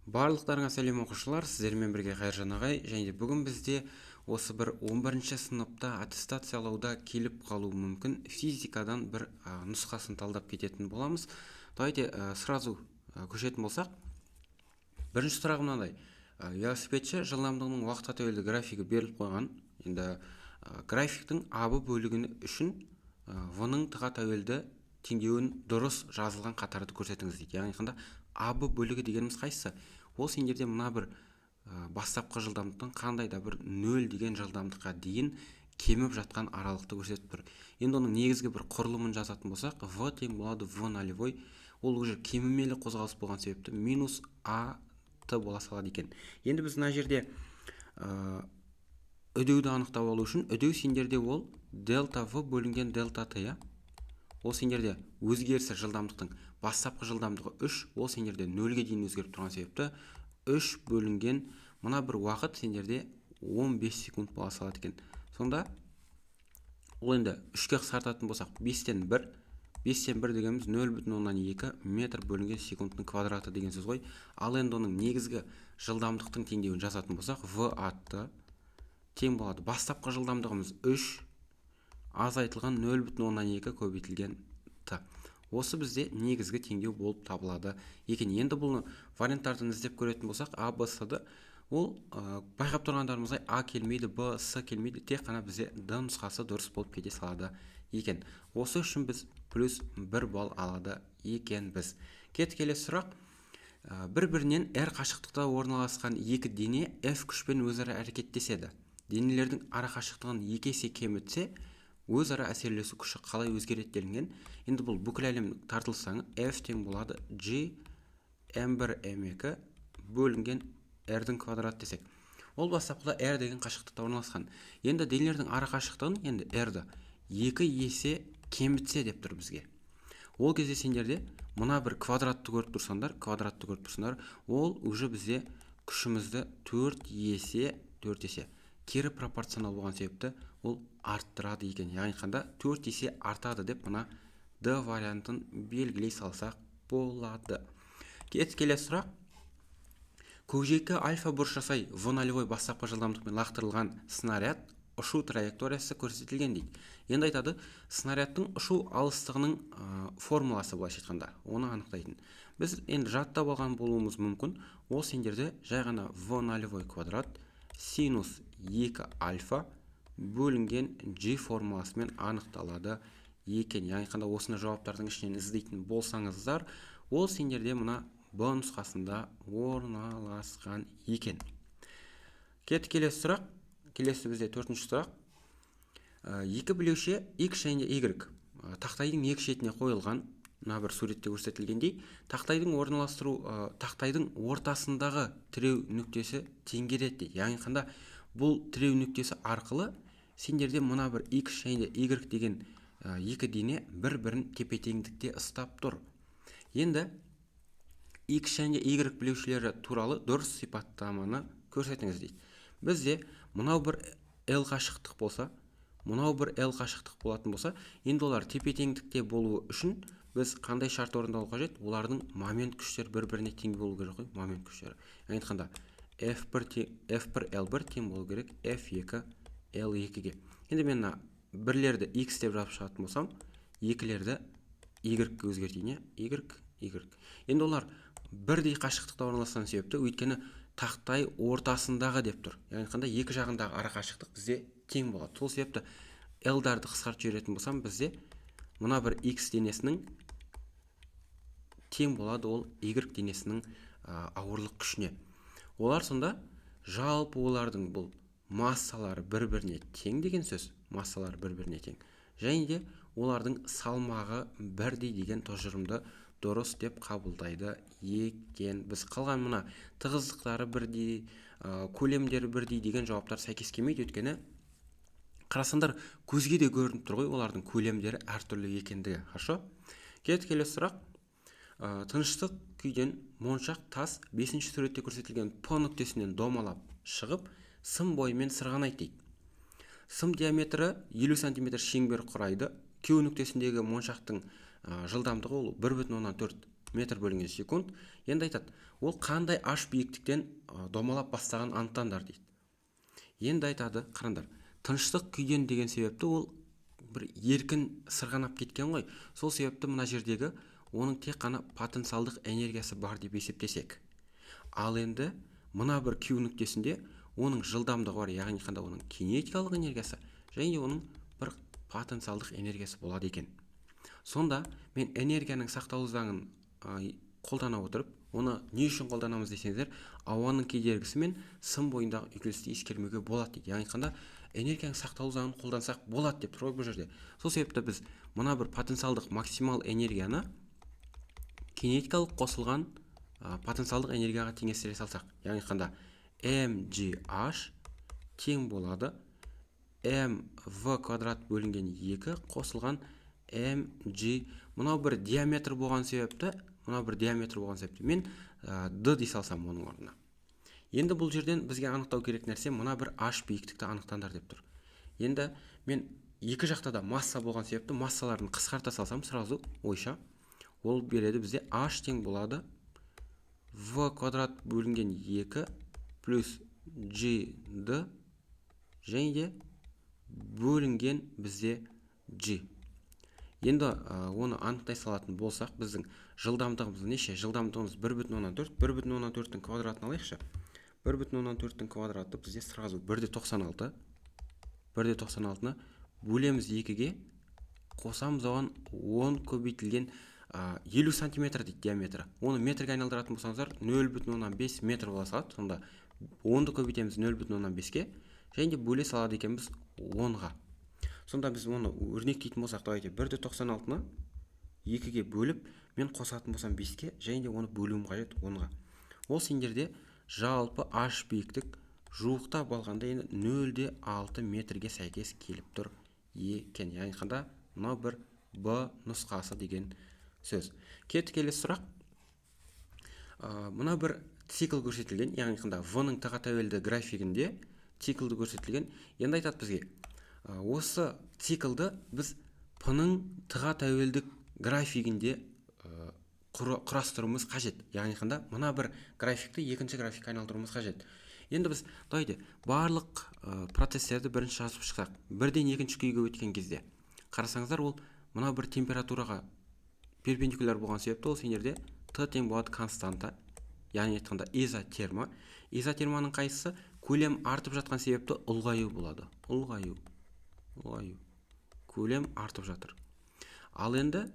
Барлықтарыңа сәлем оқушылар, сіздермен бірге Қайыржан ағай, және бүгін бізде осы бір 11-ші сыныпта аттестациялауда келіп қалу мүмкін физикадан бір нұсқасын талдап кететін боламыз. Давайте сразу көшетін болсақ, бірінші сұрағы мынандай. Велосипедші жылдамдығының уақытқа тәуелді графигі беріліп қойған. Енді графиктің абы бөлігіні үшін в-ның т-ға тәуелді теңдеуін дұрыс жазылған қатарды көрсетіңіз дейді. Яғни қандай абы бөлігі дегеніміз қайсысы? Ол сендерде мына бір бастапқы жылдамдықтың қандай да бір 0 деген жылдамдыққа дейін кеміп жатқан аралықты көрсетіп тұр. Енді оның негізгі бір құрылымын жазатын болсақ, v тең болады v нолевой. Ол уже кемімелі қозғалыс болған себепті минус а т бола салады екен. Енді біз мына жерде үдеуді анықтап алу үшін, үдеу сендерде ол дельта v бөлінген дельта т, ол сендерде өзгерісі жылдамдықтың бастапқы жылдамдығы 3, ол сендерде 0-ге дейін өзгеріп тұрған себепті 3 бөлінген мына бір уақыт сендерде 15 секунд бола салады екен. Сонда ол енді 3-ке қысқартатын болсақ 5-тен 1, 5-тен 1 дегеніміз 0,2 метр бөлінген секундтың квадраты деген сөз ғой. Ал енді оның негізгі жылдамдықтың теңдеуін жазатын болсақ, v атты тең болады. Бастапқы жылдамдығымыз 3, азайтылған 0,2 көбейтілген т. Осы бізде негізгі теңдеу болып табылады екен. Енді бұл варианттарын іздеп көретін болсақ, а, б, с-ды ол байқап тұрғандарымыздай а келмейді, б, с келмейді, тек қана бізде д нұсқасы дұрыс болып кете салады екен. Осы үшін біз плюс 1 балл алады екенбіз. Келесі сұрақ. Бір-бірінен әр қашықтықта орналасқан екі дене F күшпен өзара әрекеттеседі. Денелердің ара қашықтығын 2 есе кемітсе, өзара әсерлесу күші қалай өзгереді делінген. Енді бұл бүкіл әлем тартылсаңы F тең болады G m1 m2 бөлінген r-дің квадрат десек. Ол бастапқыда r деген қашықтықта орналасқан. Енді денелердің ара қашықтығын енді r-ді 2 есе кемітсе деп тұр бізге. Ол кезде сендерде мына бір квадратты көріп тұрсаңдар, ол уже бізде күшімізді 4 есе кері пропорционал болған себепті ол арттырады екен. Яғни қанда 4 есе артады деп мына д вариантын белгілей салсақ болады. Келесі сұрақ. Көкжиекке альфа бұрыш жасай в нолевой бастапқы жылдамдықпен лақтырылған снаряд ұшу траекториясы көрсетілген дейді. Енді айтады, снарядтың ұшу алыстығының формуласы былайша айтқанда, оны анықтайтын. Біз енді жаттап алған болуымыз мүмкін. Ол сендерде жай ғана в нолевой квадрат синус 2 альфа бөлінген G формуласымен анықталады екен. Яғни қанда осыны жауаптардың ішінен іздейтін болсаңыздар, ол сендерде мына Б нұсқасында орналасқан екен. Келесі сұрақ. Келесі бізде 4-ші сұрақ. Екі білеуше X және Y тақтайдың екі шетіне қойылған, мына бір суретте көрсетілгендей, тақтайдың ортасындағы тіреу нүктесі теңгереді дейді. Яғни қанда бұл тіреу нүктесі арқылы сендерде мына бір X және Y деген екі дене бір-бірін тепе-теңдікте ұстап тұр. Енді X және Y білеушілері туралы дұрыс сипаттаманы көрсетіңіз дейді. Бізде мынау бір L қашықтық болса, мынау бір L қашықтық болатын болса, енді олар тепе-теңдікте болуы үшін біз қандай шарт орындалу қажет? Олардың момент күштері бір-біріне тең болу керек қой, момент күштері. Яғни айтқанда F1 L1 тең болу керек F2 L2-ге. Енді мен бірлерді X деп жазып шығатын болсам, екілерді Y-ге өзгертейін, Y. Енді олар бірдей қашықтықта орналасқан себепті, өйткені тақтай ортасындағы деп тұр. Яғни қандай екі жағындағы ара қашықтық бізде тең болады. Сол себепті L-дарды қысқартып жіберетін болсам, бізде мына бір X денесінің тең болады ол Y денесінің ауырлық күшіне. Олар сонда жалпы олардың бұл массалары бір-біріне тең деген сөз. Массалары бір-біріне тең. Және де олардың салмағы бірдей деген тұжырымды дұрыс деп қабылдайды екен. Біз қалған мына тығыздықтары бірдей, көлемдері бірдей деген жауаптар сәйкес келмейді, өйткені қарасаңдар көзге де көрініп тұр ғой, олардың көлемдері әртүрлі екендігі. Хорошо? Келесі сұрақ. Тыныштық күйден моншақ тас 5-ші суретте көрсетілген П нүктесінен домалап шығып, сым бойымен сырғанайды дейді. Сым диаметрі 50 см шеңбер құрайды. Q нүктесіндегі моншақтың жылдамдығы ол 1,4 метр бөлінген секунд. Енді айтады, ол қандай h биіктіктен домалап бастаған анықтаңдар дейді. Енді айтады, қараңдар, тыныштық күйден деген себепті ол бір еркін сырғанап кеткен ғой. Сол себепті мына жердегі оның тек қана потенциалдық энергиясы бар деп есептесек. Ал енді мына бір Q нүктесінде оның жылдамдығы бар, яғни қандай оның кинетикалық энергиясы және де оның бір потенциалдық энергиясы болады екен. Сонда мен энергияның сақталу заңын қолдана отырып, оны не үшін қолданамыз десеңіздер, ауаның кедергісі мен сым бойындағы үйкелісті ескермеуге болады дейді. Яғни қандай энергияның сақталу заңын қолдансақ болады деп тұр ғой бұл жерде. Сол себепті біз мына бір потенциалдық максимал энергияны кинетикалық қосылған потенциалдық энергияға теңестіре салсақ, яғни қандай mgh тең болады mv квадрат бөлінген 2 қосылған mg. Мынау бір диаметр болған себепті, мен d дей салсам оның орнына. Енді бұл жерден бізге анықтау керек нәрсе мына бір h биіктікті анықтаңдар деп тұр. Енді мен екі жақта да масса болған себепті массаларын қысқарта салсам сразу ойша, ол береді бізде h тең болады v квадрат бөлінген 2 плюс gd және де бөлінген бізде g. Енді оны анықтай салатын болсақ, біздің жылдамдығымыз неше? Жылдамдығымыз 1,4. 1,4-тің квадратын алайықшы. 1,4-тің квадраты бізде сразу 1,96. 1,96-ны бөлеміз 2-ге, қосамыз оған 10 көбейтілген 50 сантиметр дейді диаметрі. Оны метрге айналдыратын болсаңыздар 0,5 метр бола салады. Сонда 10-ды көбейтеміз 0,5-ке және де бөле салады екенбіз 10-ға. Сонда біз оны өрнектейтін болсақ, давайте 1,96-ны 2-ге бөліп, мен қосатын болсам 5-ке және де оны бөлуім қажет 10-ға. Ол сендерде жалпы h биіктік жуықтап алғанда енді 0,6 метрге сәйкес келіп тұр екен. Яғни қандай мынау бір b нұсқасы деген сөз. Келесі сұрақ. Мына бір цикл көрсетілген, яғни қандай v-ның т-ға тәуелді графигінде циклды көрсетілген. Енді айтады бізге, осы циклды біз p-ның т-ға тәуелді графигінде құрастыруымыз қажет. Яғни қандай мына бір графикті екінші графикке айналдыруымыз қажет. Енді біз барлық процесстерді бірінші жазып шықсақ, бірден екінші күйге өткен кезде қарасаңыздар, ол мына бір температураға перпендикуляр болған себепті ол сендерде т тең болады константа, яғни айтқанда изотерма. Изотерманың қайсысы? Көлем артып жатқан себепті ұлғаю болады. Ұлғаю. Көлем артып жатыр. Ал енді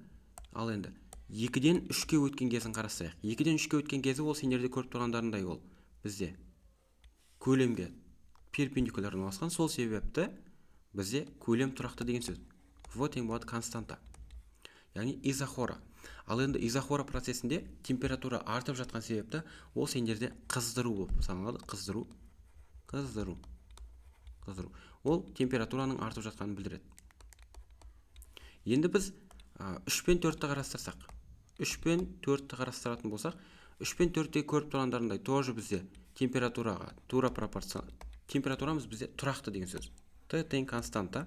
2-ден 3-ке өткен кезін қарасақ. 2-ден 3-ке өткен кезі ол сендерде көріп тұрғандарындай ол бізде көлемге перпендикуляр орналасқан. Сол себепті бізде көлем тұрақты деген сөз. В тең болады константа. Яғни изохора. Ал енді изохора процесінде температура артып жатқан себепті ол сендерде қыздыру болып саналады. Қыздыру. Ол температураның артып жатқанын білдіреді. Енді біз 3 пен 4-ті қарастырсақ. 3 пен 4-ті қарастыратын болсақ, 3 пен 4-те көріп тұрғандарындай тоже бізде температураға тура пропорционал. Температурамыз бізде тұрақты деген сөз. Т тең константа.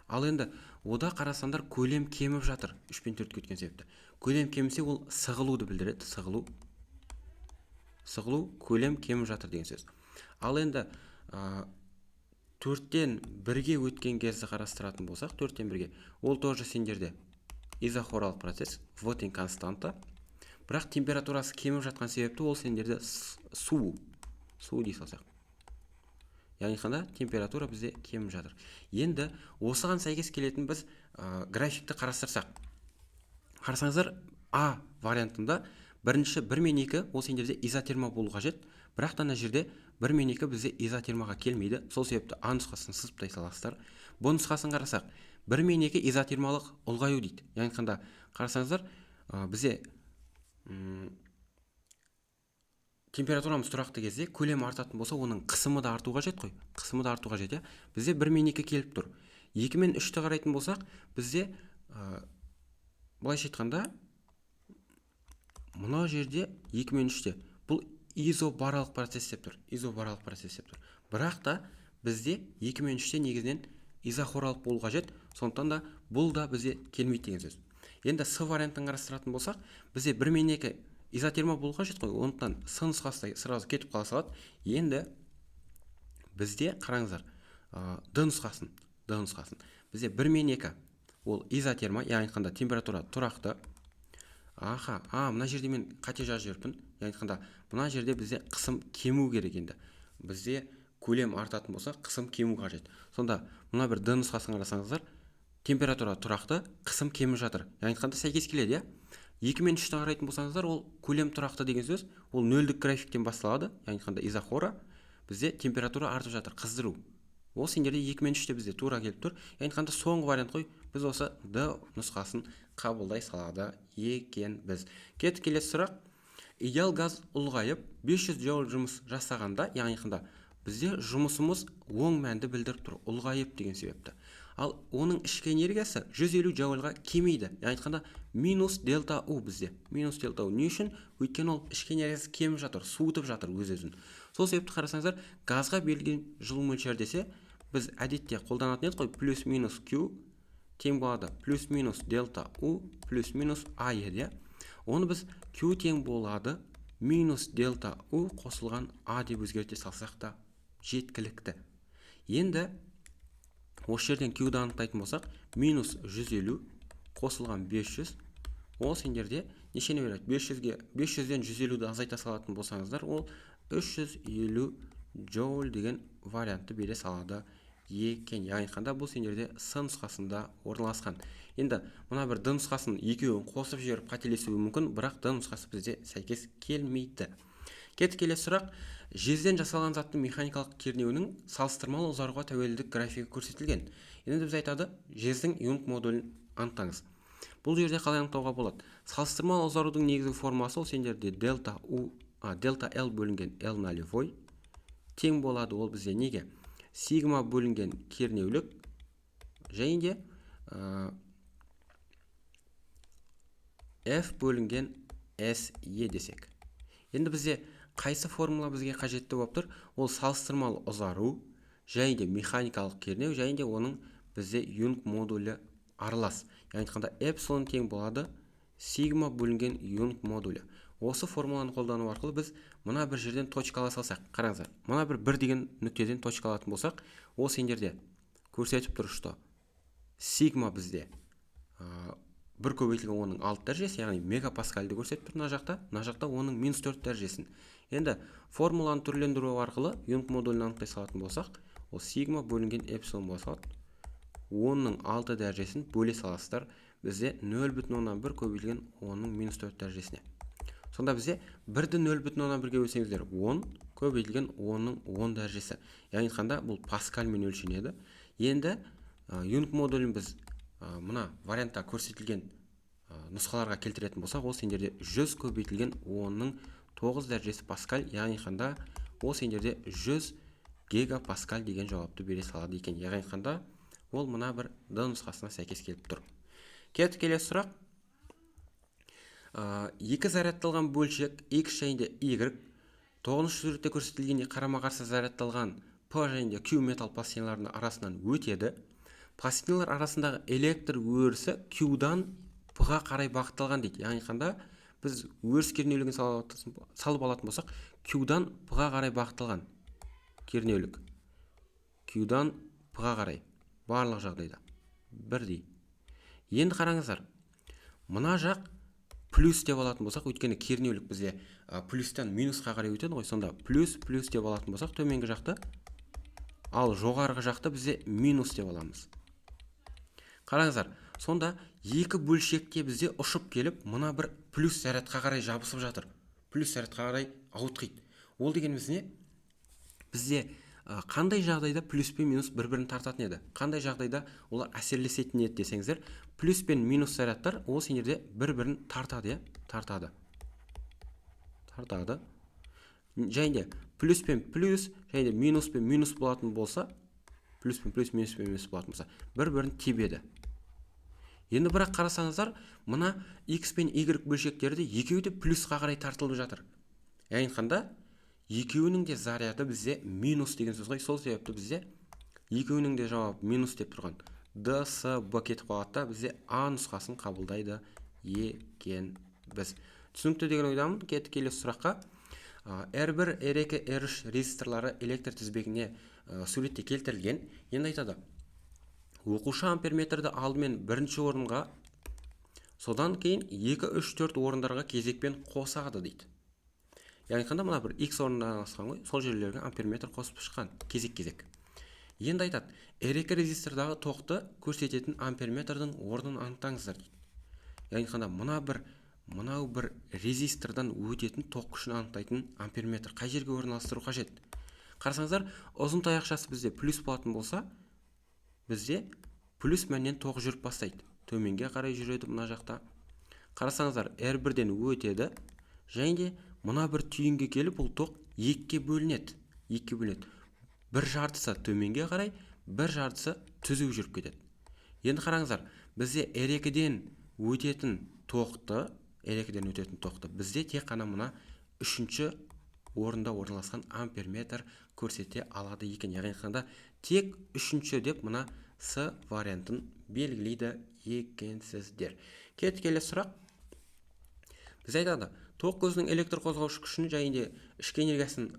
Ал енді ода қарасандар көлем кеміп жатыр. 3 пен 4-ке өткен себепті. Көлем кемсе ол сығылуды білдіреді. Сығылу көлем кеміп жатыр деген сөз. Ал енді 4-тен 1-ге өткен кезді қарастыратын болсақ, 4-тен 1-ге, ол тоже сендерде изохоралық процесс, в тең константа. Бірақ температурасы кеміп жатқан себепті ол сендерде су дей салсақ. Яғни қандай температура бізде кеміп жатыр. Енді осыған сәйкес келетін біз графикті қарастырсақ. Қарасаңыздар, А вариантында бірінші 1 мен 2 ол сендерде изотерма болу қажет. Бірақ та мына жерде 1 мен 2 бізде изотермаға келмейді. Сол себепті А нұсқасын сызыптай саласыздар. Бұл нұсқасын қарасақ, 1 мен 2 изотермалық ұлғаю дейді. Яғни қандай қарасаңыздар, бізде температурамыз тұрақты кезде көлем артатын болса, оның қысымы да арту қажет қой. Бізде 1 мен 2 келіп тұр. 2 мен 3-ті қарайтын болсақ, бізде былайша айтқанда мына жерде 2 мен 3-те бұл изобаралық процесс деп тұр. Бірақ та бізде 2 мен 3-те негізінен изохоралық болу қажет. Сондықтан да бұл да бізде келмейді деген сөз. Енді с вариантын қарастыратын болсақ, бізде 1 мен 2 изотерма болу қажет қой, ондықтан с нұсқасы сразу кетіп қала салады. Енді бізде қараңыздар, д нұсқасын бізде 1 мен 2 ол изотерма, яғни айтқанда температура тұрақты. Мына жерде мен қате жазып жіберіппін. Яғни айтқанда мына жерде бізде қысым кему керек. Енді бізде көлем артатын болса, қысым кему қажет. Сонда мына бір д нұсқасын қарасаңыздар, температура тұрақты, қысым кеміп жатыр. Яғни айтқанда сәйкес келеді, иә? 2 мен 3-ті қарайтын болсаңыздар, ол көлем тұрақты деген сөз, ол нөлдік графиктен басталады. Яғни айтқанда изохора бізде температура артып жатыр, қыздыру. Ол сендерде 2 мен 3-те бізде тура келіп тұр. Яғни айтқанда соңғы вариант қой. Біз осы д нұсқасын қабылдай салады екенбіз. Кетіп келесі сұрақ. Идеал газ ұлғайып 500 джоуль жұмыс жасағанда, яғни айтқанда бізде жұмысымыз оң мәнді білдіріп тұр, ұлғайып деген себепті. Ал оның ішкі энергиясы 150 джоульға кемейді. Яғни айтқанда минус дельта У бізде. Минус дельта У не үшін? Өйткені ол ішкі энергиясы кеміп жатыр, суытып жатыр өз-өзін. Сол себепті қарасаңыздар, газға берілген жылу мөлшері десе, біз әдетте қолданатын едік қой, плюс-минус Q тең болады плюс-минус дельта U плюс-минус А еді. Оны біз Q тең болады минус дельта U қосылған А деп өзгерте салсақ та жеткілікті. Енді осы жерден Q-ді анықтайтын болсақ, минус 150 қосылған 500, ол сендерде нешені береді? 500-ден 150-ді азайта салатын болсаңыздар, ол 350 джоуль деген вариантты бере салады екен. Яғни айтқанда бұл сендерде с нұсқасында орналасқан. Енді мына бір д нұсқасын екеуін қосып жіберіп қателесуі мүмкін, бірақ д нұсқасы бізде сәйкес келмейді. Кетіп келесі сұрақ. Жезден жасалған заттың механикалық кернеуінің салыстырмалы ұзаруға тәуелділік графигі көрсетілген. Енді біз айтады, жездің Юнг модулін анықтаңыз. Бұл жерде қалай анықтауға болады? Салыстырмалы ұзарудың негізгі формасы ол сендерде дельта L бөлінген L нулевой тең болады. Ол бізде неге? Сигма бөлінген кернеулік және де F бөлінген SE десек. Енді бізде қайсы формула бізге қажетті болып тұр? Ол салыстырмалы ұзару және де механикалық кернеу және де оның бізде Юнг модулі аралас. Яғни айтқанда эпсилон тең болады сигма бөлінген Юнг модулі. Осы формуланы қолдану арқылы біз мына бір жерден точкала салсақ, қараңыздар, мына бір деген нүктеден точкалатын болсақ, ол сендерде көрсетіп тұр, что сигма бізде бір көбейтілген оның 6 дәрежесі, яғни мегапаскальді көрсетіп тұр мына жақта оның минус 4 дәрежесін. Енді формуланы түрлендіру арқылы Юнг модулін анықтай салатын болсақ, ол сигма бөлінген эпсилон бола салады. Оның 6 дәрежесін бөле саласыздар, бізде 0,1 көбейтілген оның минус 4 дәрежесіне. Сонда бізде 1-ді 0,1-ге бөлсеңіздер 10 көбейтілген оның 10 дәрежесі. Яғни айтқанда бұл паскальмен өлшенеді. Енді Юнг модулін біз мына вариантта көрсетілген нұсқаларға келтіретін болсақ, ол сендерде 100 көбейтілген оның 9 дәрежесі паскаль, яғни айтқанда ол сендерде 100 гигапаскаль деген жауапты бере салады екен. Яғни айтқанда ол мына бір д нұсқасына сәйкес келіп тұр. Кетіп келесі сұрақ. Екі зарядталған бөлшек X және де Y 9-шы суретте көрсетілгенде қарама-қарсы зарядталған P және де Q металл пластиналарының арасынан өтеді. Пластиналар арасындағы электр өрісі Q-дан P-ға қарай бағытталған дейді. Яғни айтқанда біз өріс кернеулігін салып алатын болсақ, Q-дан P-ға қарай бағытталған кернеулік. Q-дан P-ға қарай барлық жағдайда бірдей. Енді қараңыздар, мына жақ плюс деп алатын болсақ, өйткені кернеулік бізде плюстан минусқа қарай өтеді ғой, сонда плюс деп алатын болсақ, төменгі жақты, ал жоғарғы жақты бізде минус деп аламыз. Қараңыздар, сонда екі бөлшекте бізде ұшып келіп, мына бір плюс зарядқа қарай жабысып жатыр. Плюс зарядқа қарай ауытқиды. Ол дегеніміз не? Бізде қандай жағдайда плюс пен минус бір-бірін тартатын еді? Қандай жағдайда олар әсерлесетін еді десеңіздер, плюс пен минус зарядтар ол сендерде бір-бірін тартады, тартады. Және де плюс пен плюс, және де минус пен минус болатын болса, плюс пен плюс, минус пен минус болатын болса, бір-бірін тебеді. Енді бірақ қарасаңыздар, мына X пен Y бөлшектерді екеуі де плюсқа қарай тартылып жатыр. Яғни айтқанда, екеуінің де заряды бізде минус деген сөз ғой. Сол себепті бізде екеуінің де жауап минус деп тұрған D, С, Б кетіп қалады да бізде А нұсқасын қабылдайды екенбіз. Түсінікті деген ойдамын. Кеттік келесі сұраққа. R1, R2, R3 резисторлары электр тізбегіне суретте келтірілген. Енді айтады, оқушы амперметрді алдымен бірінші орынға, содан кейін 2, 3, 4 орындарға кезекпен қосады дейді. Яғни қанда мына бір X орында орналасқан ғой, сол жерлерге амперметр қосып шыққан кезек-кезек. Енді айтады, R2 резистордағы тоқты көрсететін амперметрдің орнын анықтаңыздар дейді. Яғни қанда мынау бір резистордан өтетін тоқ күшін анықтайтын амперметр қай жерге орналастыру қажет? Қарасаңыздар, ұзын таяқшасы бізде плюс болатын болса, бізде плюс мәннен тоқ жүріп бастайды. Төменге қарай жүреді мына жақта. Қарасаңыздар, R1-ден өтеді, және де мына бір түйінге келіп бұл тоқ екіге бөлінеді. Бір жартысы төменге қарай, бір жартысы түзу жүріп кетеді. Енді қараңыздар, бізде R2-ден өтетін тоқты бізде тек қана мына үшінші орында орналасқан амперметр көрсете алады екен. Яғни қанда тек үшінші деп мына С вариантын белгілейді екенсіздер. Келесі сұрақ. Біз айтады, тоқ көзінің электр қозғаушы күшін және де ішкі энергиясын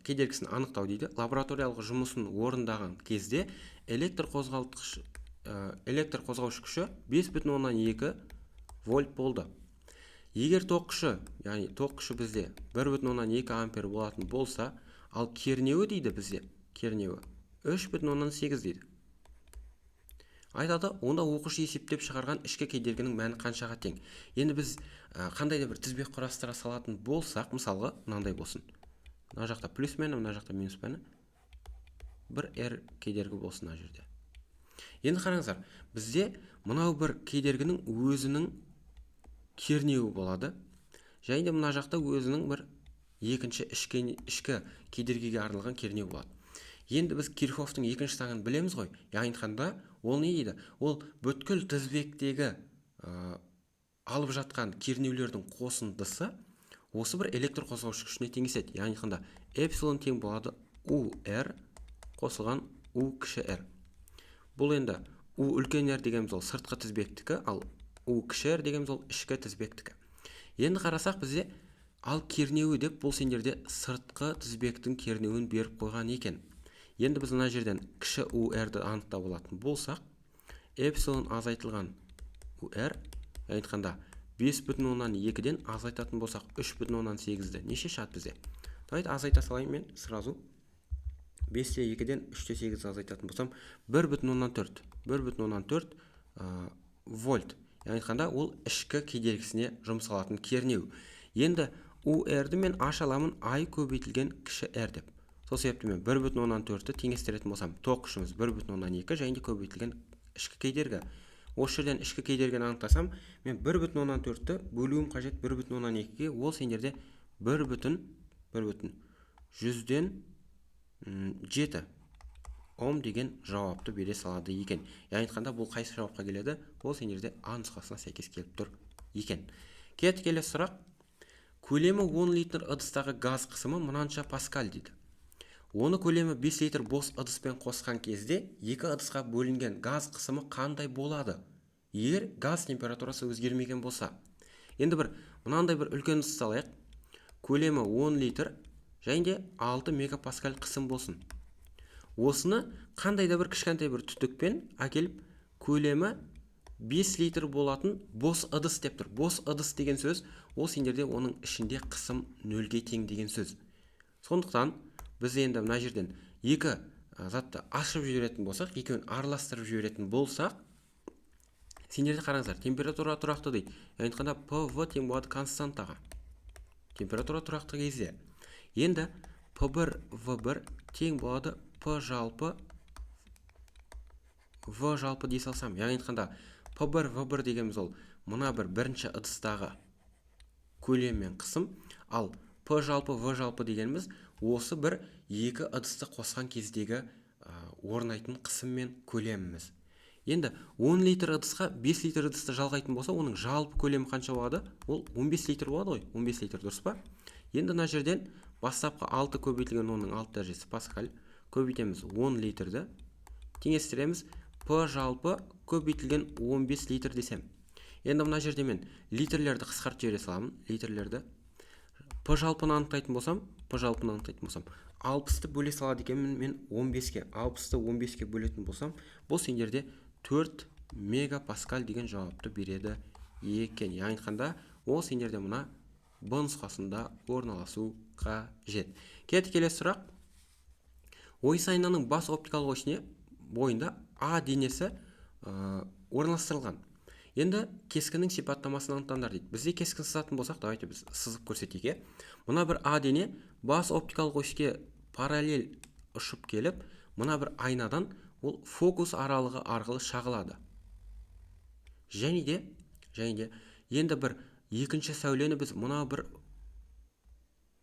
кедергісін анықтау дейді. Лабораториялық жұмысын орындаған кезде электр қозғаушы күші 5,2 вольт болды. Егер тоқ күші бізде 1,2 ампер болатын болса, ал кернеуі дейді бізде, 3,8 дейді. Айтады, онда оқушы есептеп шығарған ішкі кедергінің мәні қаншаға тең? Енді біз қандай да бір тізбек құрастыра салатын болсақ, мысалға мынандай болсын. Мына жақта плюс мәні, мына жақта минус мәні. Бір R кедергі болсын мына жерде. Енді қараңыздар, бізде мынау бір кедергінің өзінің кернеуі болады. Және де мына жақта өзінің бір екінші ішкі кедергіге арналған кернеу болады. Енді біз Кирхофтың екінші заңын білеміз ғой. Яғни қанда ол не дейді? Ол бүткіл тізбектегі алып жатқан кернеулердің қосындысы осы бір электр қозғаушы күшіне теңеседі. Яғни қанда эпсилон тең болады UR қосылған U кіші R. Бұл енді U үлкен R дегеніміз ол сыртқы тізбектікі, ал U кіші R дегеніміз ол ішкі тізбектікі. Енді қарасақ бізде ал кернеуі деп бұл сендерде сыртқы тізбектің кернеуін беріп қойған екен. Енді біз мына жерден кіші UR-ді анықтап алатын болсақ, эпсилон азайтылған UR, айтқанда 5,2-ден азайтатын болсақ 3,8-ді неше шығады бізде? Давайте азайта салайын мен сразу. 5,2-ден 3,8 азайтатын болсам 1,4 вольт. Айтқанда ол ішкі кедергісіне жұмсалатын кернеу. Енді UR-ді мен ашаламын I көбейтілген кіші R деп. Сол себепті мен 1,4-ті теңестіретін болсам, тоқ күшіміз 1,2 және де көбейтілген ішкі кедергі. Осы жерден ішкі кедергіні анықтасам, мен 1,4-ті бөлуім қажет 1,2-ге, ол сендерде 1,7 Ом деген жауапты бере салады екен. Яғни айтқанда бұл қайсы жауапқа келеді? Ол сендерде А нұсқасына сәйкес келіп тұр екен. Келесі сұрақ. Көлемі 10 литр ыдыстағы газ қысымы мынанша паскаль дейді. Оны көлемі 5 литр бос ыдыспен қосқан кезде екі ыдысқа бөлінген газ қысымы қандай болады? Егер газ температурасы өзгермеген болса. Енді мынандай бір үлкен ыдыс алайық. Көлемі 10 литр және де 6 мегапаскаль қысым болсын. Осыны қандай да бір кішкентай бір түтікпен әкеліп көлемі 5 литр болатын бос ыдыс деп тұр. Бос ыдыс деген сөз, ол сендерде оның ішінде қысым 0-ге тең деген сөз. Сондықтан біз енді мына жерден екі затты ашып жіберетін болсақ, екеуін араластырып жіберетін болсақ, сендерде қараңыздар, температура тұрақты дейді. Яғни айтқанда PV тең болады константаға. Температура тұрақты кезде. Енді P1 V1 тең болады P жалпы V жалпы дей салсам. Яғни айтқанда P1 V1 дегеніміз ол мына бірінші ыдыстағы көлем мен қысым, ал P жалпы V жалпы дегеніміз осы екі ыдысты қосқан кездегі орнайтын қысым мен көлеміміз. Енді 10 литр ыдысқа 5 литр ыдысты жалғайтын болса, оның жалпы көлемі қанша болады? Ол 15 литр болады ғой, 15 литр дұрыс па? Енді мына жерден бастапқы 6 көбейтілген оның 6 дәрежесі паскаль көбейтеміз 10 литрді, теңестіреміз P жалпы көбейтілген 15 литр десем. Енді мына жерде мен литрлерді қысқартып жібере саламын. Литрлерді P жалпыны анықтайтын болсам, 60-ты бөле салады екенмін мен 15-ке. 60-ты 15-ке бөлетін болсам, бұл сендерде 4 мегапаскаль деген жауапты береді екен. Яғни айтқанда, ол сендерде мына Б нұсқасында орналасу қажет. Келесі сұрақ. Ойыс айнаның бас оптикалық осіне бойында А денесі орналастырылған. Енді кескіннің сипаттамасын анықтаңдар дейді. Бізде кескін сызатын болсақ, давайте біз сызып көрсетейік. Мына бір А дене бас оптикалық оське параллель ұшып келіп, мына бір айнадан ол фокус аралығы арқылы шағылады. Және де енді бір екінші сәулені біз мына бір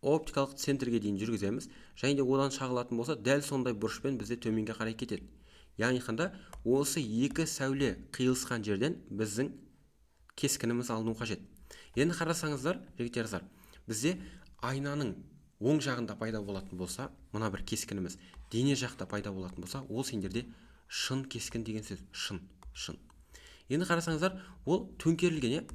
оптикалық центрге дейін жүргіземіз. Және де одан шағылатын болса, дәл сондай бұрышпен бізде төменге қарай кетеді. Яғни айтқанда, осы екі сәуле қиылысқан жерден біздің кескініміз алыну қажет. Енді қарасаңыздар, жігіттерзар, бізде айнаның оң жағында пайда болатын болса, мына бір кескініміз дене жақта пайда болатын болса, ол сендерде шын кескін деген сөз. Шын. Енді қарасаңыздар, ол төңкерілген.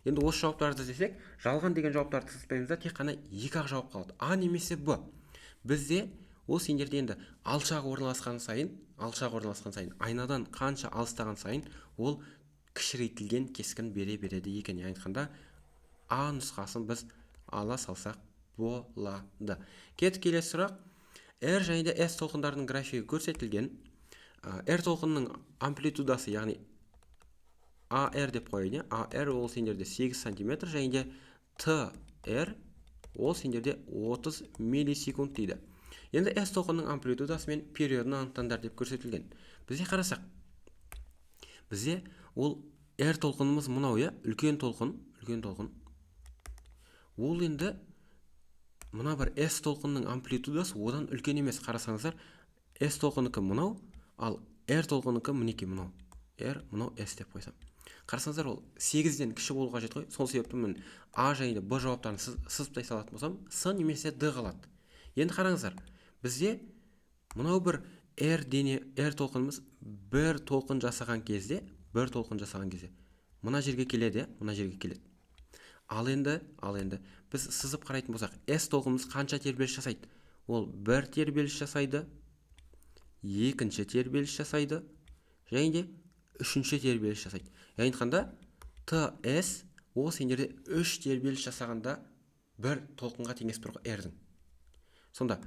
Енді осы жауаптарды іздесек, жалған деген жауаптарды сызбаймыз да, тек қана екі ақ жауап қалады. А немесе Б. Бізде ол сендерде енді алшақ орналасқан сайын, айнадан қанша алыстаған сайын, ол кішірейтілген кескін бере береді екен. Яғни айтқанда, А нұсқасын біз ала салсақ болады. Келесі сұрақ. R және де S толқындарының графигі көрсетілген. R толқынның амплитудасы, яғни AR деп қойын. AR ол сендерде 8 см, және де TR ол сендерде 30 миллисекунд дейді. Енді S толқынның амплитудасы мен периодын анықтаңдар деп көрсетілген. Бізде қарасақ, бізде ол R толқынымыз мынау, үлкен толқын. Ол енді мына бір S толқынның амплитудасы одан үлкен емес. Қарасаңыздар, S толқыныкі мынау, ал R толқыныкі мінеки мынау. R мынау S деп қойсам. Қарасаңыздар, ол 8-ден кіші болуға қажет қой. Сол себепті мен А және де Б жауаптарын сызыптай салатын болсам, С немесе Д қалады. Енді қараңыздар, бізде мынау бір R толқынымыз бір толқын жасаған кезде, мына жерге келеді. Ал енді біз сызып қарайтын болсақ, S толқынымыз қанша тербеліс жасайды? Ол бір тербеліс жасайды, екінші тербеліс жасайды, және де үшінші тербеліс жасайды. Яғни айтқанда, TS ол сендерде 3 тербеліс жасағанда бір толқынға теңес бір R-дің. Сонда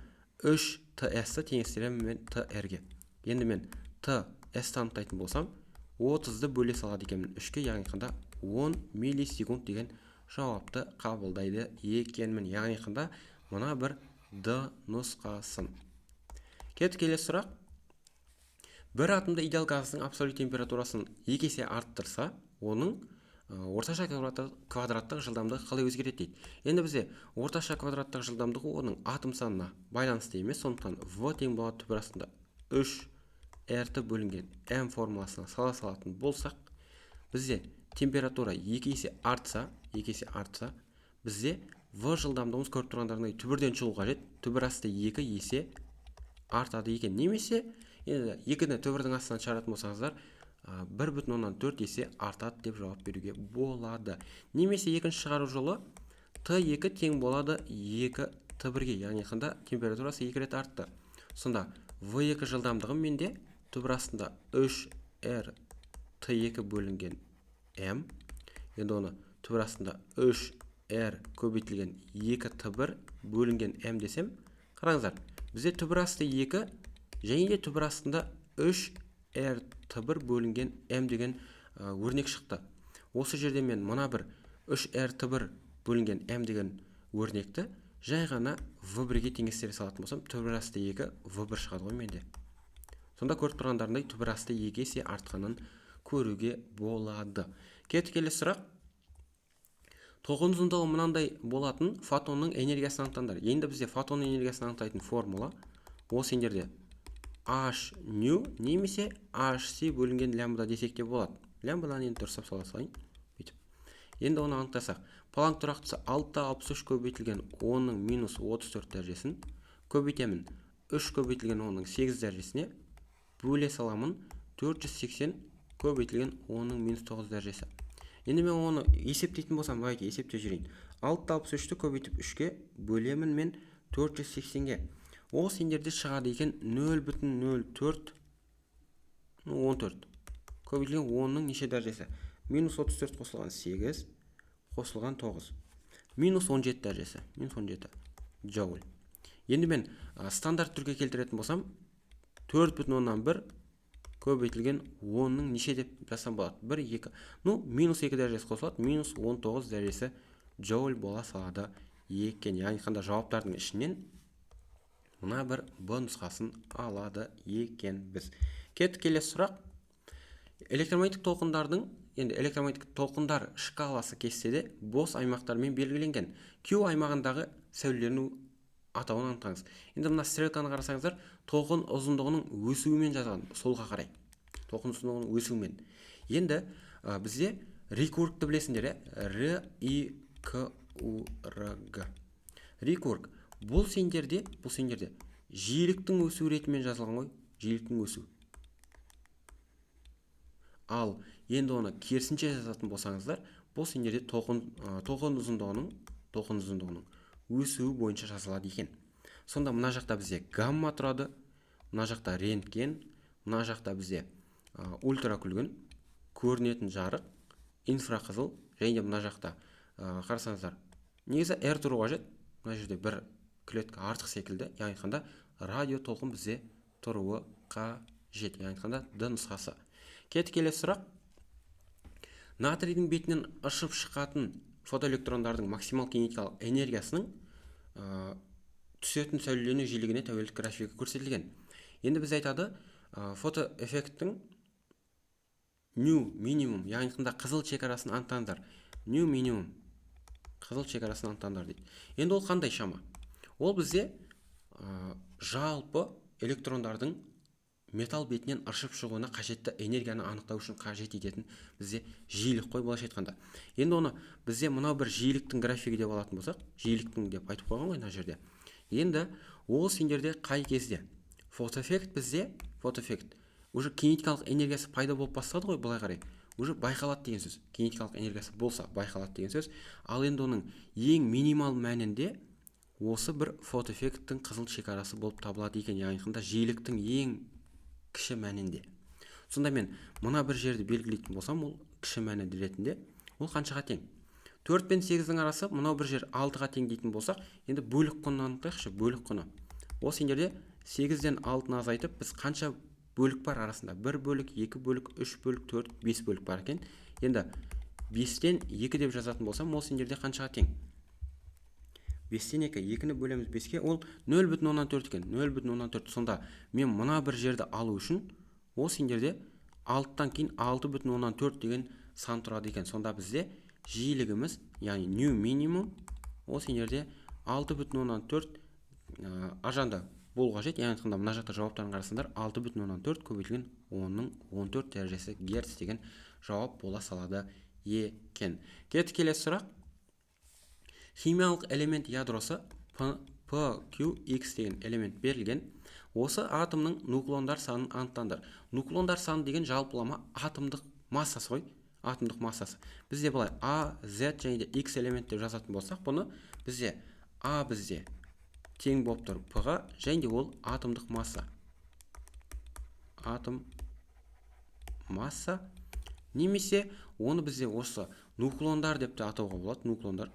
3 TS-ті теңестіремін мен TR-ге. Енді мен TS-ті анықтайтын болсам, 30-ды бөле салады екенмін 3-ке, яғни айтқанда 10 миллисекунд деген жауапты қабылдайды екенмін. Яғни айтқанда мына бір Д нұсқасын. Келесі сұрақ. Бір атомды идеал газдың абсолют температурасын 2 есе арттырса, оның орташа квадраттық жылдамдығы қалай өзгереді дейді. Енді бізде орташа квадраттық жылдамдығы оның атом санына байланысты емес, сондықтан В тең болады түбір астында 3R бөлінген М формуласына сала салатын болсақ, бізде температура 2 есе артса, бізде В жылдамдығымыз көріп тұрғандарындай түбірден шығу қажет. Түбір асты 2 есе артады екен. Немесе, енді 2-ні түбірдің астынан шығаратын болсаңыздар, 1,4 есе артады деп жауап беруге болады. Немесе екінші шығару жолы Т2 тең болады 2 Т1-ге, яғни айтқанда температурасы 2 рет артты. Сонда В2 жылдамдығы менде түбір астында 3R Т2 бөлінген М. Енді оны түбір астында 3R көбейтілген 2 Т1 бөлінген М десем, қараңыздар, бізде түбір асты 2 және де түбір астында 3R Т1 бөлінген М деген өрнек шықты. Осы жерде мен мына бір 3R Т1 бөлінген М деген өрнекті жай ғана В1-ге теңестіре салатын болсам, түбір асты 2 В1 шығады ғой менде. Сонда көріп тұрғандарындай түбір асты 2 есе артқанын көруге болады. Келесі сұрақ. Толқын ұзындығы мынандай болатын фотонның энергиясын анықтаңдар. Енді бізде фотон энергиясын анықтайтын формула ол сендерде H nu немесе HC бөлінген лямбда десек те болады. Лямбдадан енді дұрыстап сала салайын. Енді оны анықтасақ, Планк тұрақтысы 6-63 көбейтілген 10-ның минус 34 дәрежесін көбейтемін 3 көбейтілген 10-ның 8 дәрежесіне бөле саламын 480 көбейтілген 10-ның минус 9 дәрежесі. Енді мен оны есептейтін болсам, байке есептеп жүрейін. 663-ті көбейтіп 3-ке бөлемін мен 480-ге. Ол сендерде шығады екен 0,04 14 көбейтілген 10-ның неше дәрежесі? Минус 34 қосылған 8 қосылған 9. Минус 17 дәрежесі. Минус 17 джоуль. Енді мен стандарт түрге келтіретін болсам 4,1 көбейтілген 10-ның неше деп жазсам болады? 1, 2. Минус 2 дәрежесі қосылады. Минус 19 дәрежесі джоуль бола салады екен. Яғни қандай жауаптардың ішінен мына бір Б нұсқасын алады екен біз. Кеттік келесі сұрақ. Электромагниттік толқындардың, енді электромагниттік толқындар шкаласы кестеде бос аймақтармен белгіленген. Q аймағындағы сәулелену атауын анықтаңыз. Енді мына стрелканы қарасаңыздар, толқын ұзындығының өсуімен жазылған, солға қарай. Толқын ұзындығының өсуімен. Енді бізде рекургты білесіңдер, Р И К У Р Г. Рекург бұл сендерде жиіліктің өсу ретімен жазылған ғой, жиіліктің өсу. Ал енді оны керісінше жазатын болсаңыздар, бұл сендерде толқын ұзындығының өсуі бойынша жазылады екен. Сонда мына жақта бізде гамма тұрады, мына жақта рентген, мына жақта бізде ультракүлгін, көрінетін жарық, инфрақызыл, және де мына жақта қарасаңыздар, негізі R тұру қажет. Мына жерде бір клетка артық секілді, яғни айтқанда радио толқын бізде тұруы қажет, яғни айтқанда Д нұсқасы. Кеттік келесі сұрақ. Натрийдің бетінен ұшып шыққан фотоэлектрондардың максимал кинетикалық энергиясының түсетін сәулелену жиілігіне тәуелділік графигі көрсетілген. Енді біз айтады, фотоэффекттің нью минимум, яғни айтқанда қызыл шекарасын анықтаңдар. Нью минимум қызыл шекарасын анықтаңдар дейді. Енді ол қандай шама? Ол бізде жалпы электрондардың металл бетінен ыршып шығуына қажетті энергияны анықтау үшін қажет ететін бізде жиілік қой, былайша айтқанда. Енді оны бізде мынау бір жиіліктің графигі деп алатын болсақ, жиіліктің деп айтып қойған ғой мына жерде. Енді ол сендерде қай кезде? Фотоэффект бізде, уже кинетикалық энергиясы пайда болып бастады ғой, былай қарай. Уже байқалады деген сөз. Кинетикалық энергиясы болса байқалады деген сөз. Ал енді оның ең минимал мәнінде осы бір фотоэффекттің қызыл шекарасы болып табылады екен, яғни айтқанда жиіліктің ең кіші мәнінде. Сонда мен мына бір жерді белгілейтін болсам, ол кіші мәні ретінде ол қаншаға тең? 4 пен 8-дің арасы мынау бір жер 6-ға тең дейтін болсақ, енді бөлік құнын анықтайықшы, бөлік құны. Ол сендерде 8-ден 6-ны азайтып, біз қанша бөлік бар арасында? 1 бөлік, 2 бөлік, 3 бөлік, 4, 5 бөлік бар екен. Енді 5-тен 2 деп жазатын болсам, ол сендерде қаншаға тең? 5-тен 2, 2-ні бөлеміз 5-ке, ол 0,14 екен. 0,14. Сонда мен мына бір жерді алу үшін, ол сендерде 6-тан кейін 6,14 деген сан тұрады екен. Сонда бізде жиілігіміз, яғни нью минимум, ол сендерде 6,14 ажанда болу қажет. Яғни айтқанда мына жақта жауаптарын қарасаңдар, 6,14 көбейтілген 10-ның 14 дәрежесі герц деген жауап бола салады екен. Кеттік келесі сұрақ. Химиялық элемент ядросы PQX деген элемент берілген. Осы атомның нуклондар санын анықтаңдар. Нуклондар саны деген жалпылама атомдық массасы ғой, атомдық массасы. Бізде былай А, Z және де X элемент деп жазатын болсақ, бұны бізде А бізде тең болып тұр P-ға, және де ол атомдық масса. Атом масса. Немесе оны бізде осы нуклондар деп те атауға болады.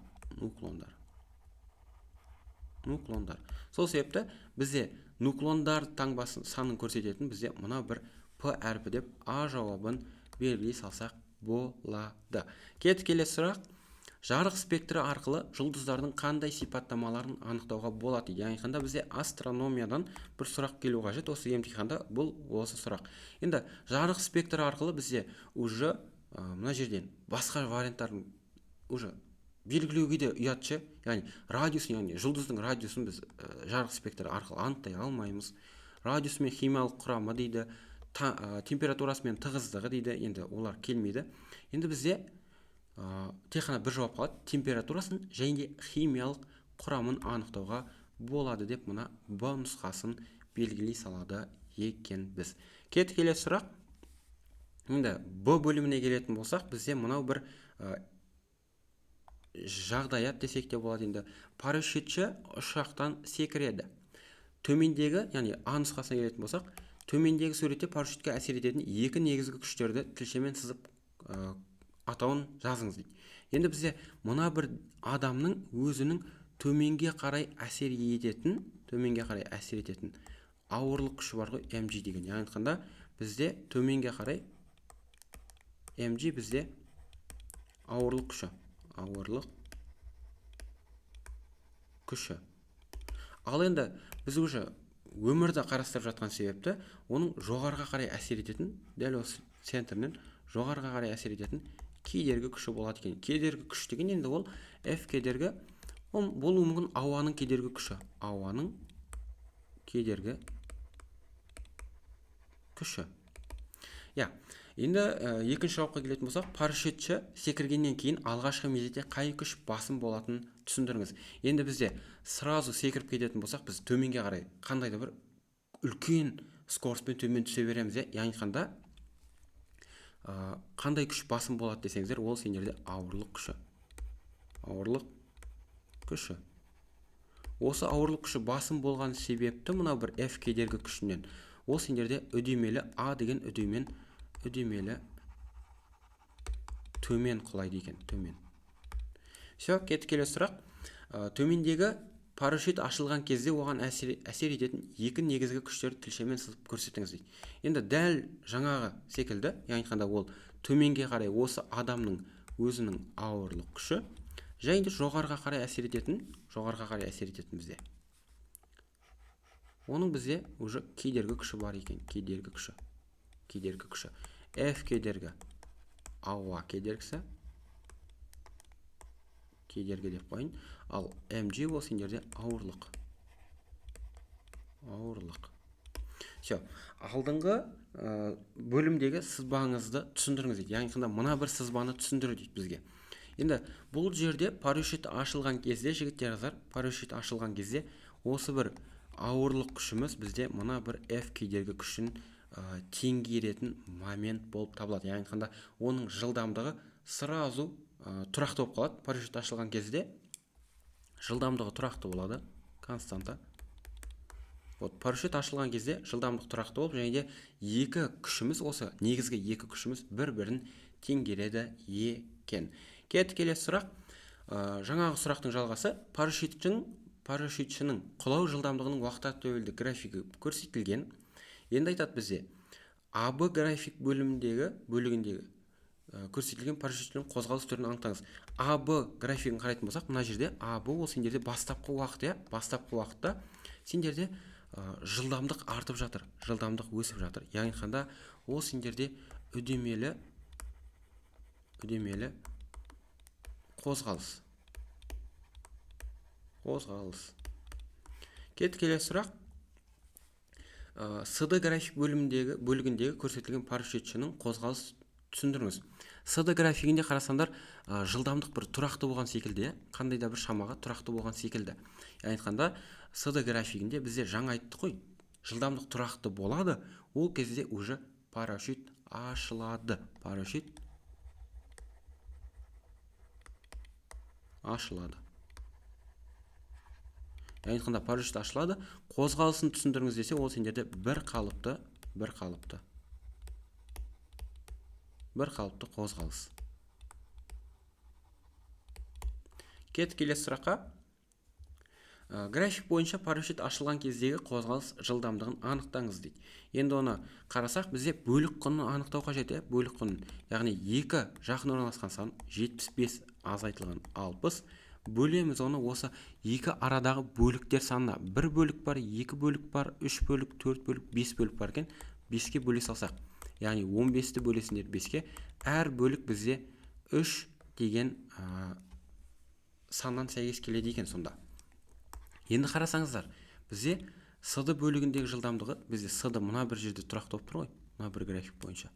Нуклондар. Сол себепті бізде нуклондар таңбасын санын көрсететін бізде мына бір P әрпі деп А жауабын белгілей салсақ болады. Кеттік келесі сұрақ. Жарық спектрі арқылы жұлдыздардың қандай сипаттамаларын анықтауға болады? Яғни қанда бізде астрономиядан бір сұрақ келу қажет. Осы емтиханда бұл осы сұрақ. Енді жарық спектрі арқылы бізде уже мына жерден басқа варианттарын уже белгілеуге де ұятшы, яғни радиусын, яғни жұлдыздың радиусын біз жарық спектрі арқылы анықтай алмаймыз. Радиусы мен химиялық құрамы дейді, температурасы мен тығыздығы дейді, енді олар келмейді. Енді бізде тек қана бір жауап қалады, температурасын және химиялық құрамын анықтауға болады деп мына Б нұсқасын белгілей салады екенбіз. Келесі сұрақ. Енді Б бөліміне келетін болсақ, бізде мынау бір жағдаят десек те болады. Енді парашютші ұшақтан секіреді. Төмендегі, яғни А нұсқасына келетін болсақ, төмендегі суретте парашютке әсер ететін екі негізгі күштерді тілшемен сызып атауын жазыңыз дейді. Енді бізде мына бір адамның өзінің төменге қарай әсер ететін ауырлық күші бар ғой, mg деген. Яғни айтқанда бізде төменге қарай mg бізде ауырлық күші. Ал енді біз уже өмірді қарастырып жатқан себепті оның жоғарыға қарай әсер ететін, дәл осы центрінен жоғарыға қарай әсер ететін кедергі күші болады екен. Кедергі күш деген енді ол F кедергі, ол болуы мүмкін ауаның кедергі күші. Ауаның кедергі күші. Енді екінші жауапқа келетін болсақ, парашютші секіргеннен кейін алғашқы мезетте қай күш басым болатынын түсіндіріңіз. Енді бізде сразу секіріп кететін болсақ, біз төменге қарай қандай да бір үлкен скоростьпен төмен түсе береміз. Яғни айтқанда қандай күш басым болады десеңіздер, ол сендерде ауырлық күші. Осы ауырлық күші басым болған себепті мынау бір F кедергі күшінен. Ол сендерде үдемелі А деген үдемелі төмен құлайды екен. Все, келесі сұрақ. Төмендегі парашют ашылған кезде оған әсер ететін екі негізгі күштерді тілшемен сызып көрсетіңіз дейді. Енді дәл жаңағы секілді, яғни айтқанда ол төменге қарай осы адамның өзінің ауырлық күші, және де жоғарыға қарай әсер ететін бізде. Оның бізде уже кедергі күші бар екен. Кедергі күші. F кедергі ауа кедергісі. Кедергі деп қойын. Ал mg ол сендерде ауырлық. Все. Алдыңғы бөлімдегі сызбаңызды түсіндіріңіз дейді. Яғни мына бір сызбаны түсіндіру дейді бізге. Енді бұл жерде парашют ашылған кезде, жігіттер қыздар, парашют ашылған кезде осы бір ауырлық күшіміз бізде мына бір F кедергі күшін теңгеретін момент болып табылады. Яғни айтқанда оның жылдамдығы сразу тұрақты болып қалады. Парашют ашылған кезде жылдамдығы тұрақты болады, константа. Парашют ашылған кезде жылдамдық тұрақты болып, және де екі күшіміз, осы негізгі екі күшіміз бір-бірін теңгереді екен. Келесі сұрақ. Жаңағы сұрақтың жалғасы. Парашютшінің құлау жылдамдығының уақытқа тәуелді графигі көрсетілген. Енді айтады бізде АБ график бөлігіндегі көрсетілген парашютшінің қозғалыс түрін анықтаңыз. АБ графигін қарайтын болсақ, мына жерде АБ ол сендерде бастапқы уақытта сендерде жылдамдық артып жатыр, жылдамдық өсіп жатыр. Яғни айтқанда ол сендерде үдемелі қозғалыс. Келесі сұрақ. СД график бөлігіндегі көрсетілген парашютшінің қозғалыс түсіндіріңіз. СД графигінде қарасаңдар, жылдамдық бір тұрақты болған секілді, қандай да бір шамаға тұрақты болған секілді. Яғни айтқанда СД графигінде бізде жаңа айттық қой, жылдамдық тұрақты болады, ол кезде уже парашют ашылады. Яғни айтқанда парашют ашылады, қозғалысын түсіндіріңіз десе, ол сендерде бір қалыпты қозғалыс. Келесі сұраққа. График бойынша парашют ашылған кездегі қозғалыс жылдамдығын анықтаңыз дейді. Енді оны қарасақ, бізде бөлік құнын анықтау қажет. Бөлік құнын, яғни екі жақын орналасқан сан 75 азайтылған 60. Бөлеміз оны осы екі арадағы бөліктер санына. Бір бөлік бар, екі бөлік бар, үш бөлік, төрт бөлік, бес бөлік бар екен. 5-ке бөле салсақ, яғни 15-ті бөлесіңдер 5-ке. Әр бөлік бізде 3 деген саннан сәйкес келеді екен сонда. Енді қарасаңыздар, бізде СД бөлігіндегі жылдамдығы, бізде СД мына бір жерде тұрақты болып тұр ғой, мына бір график бойынша.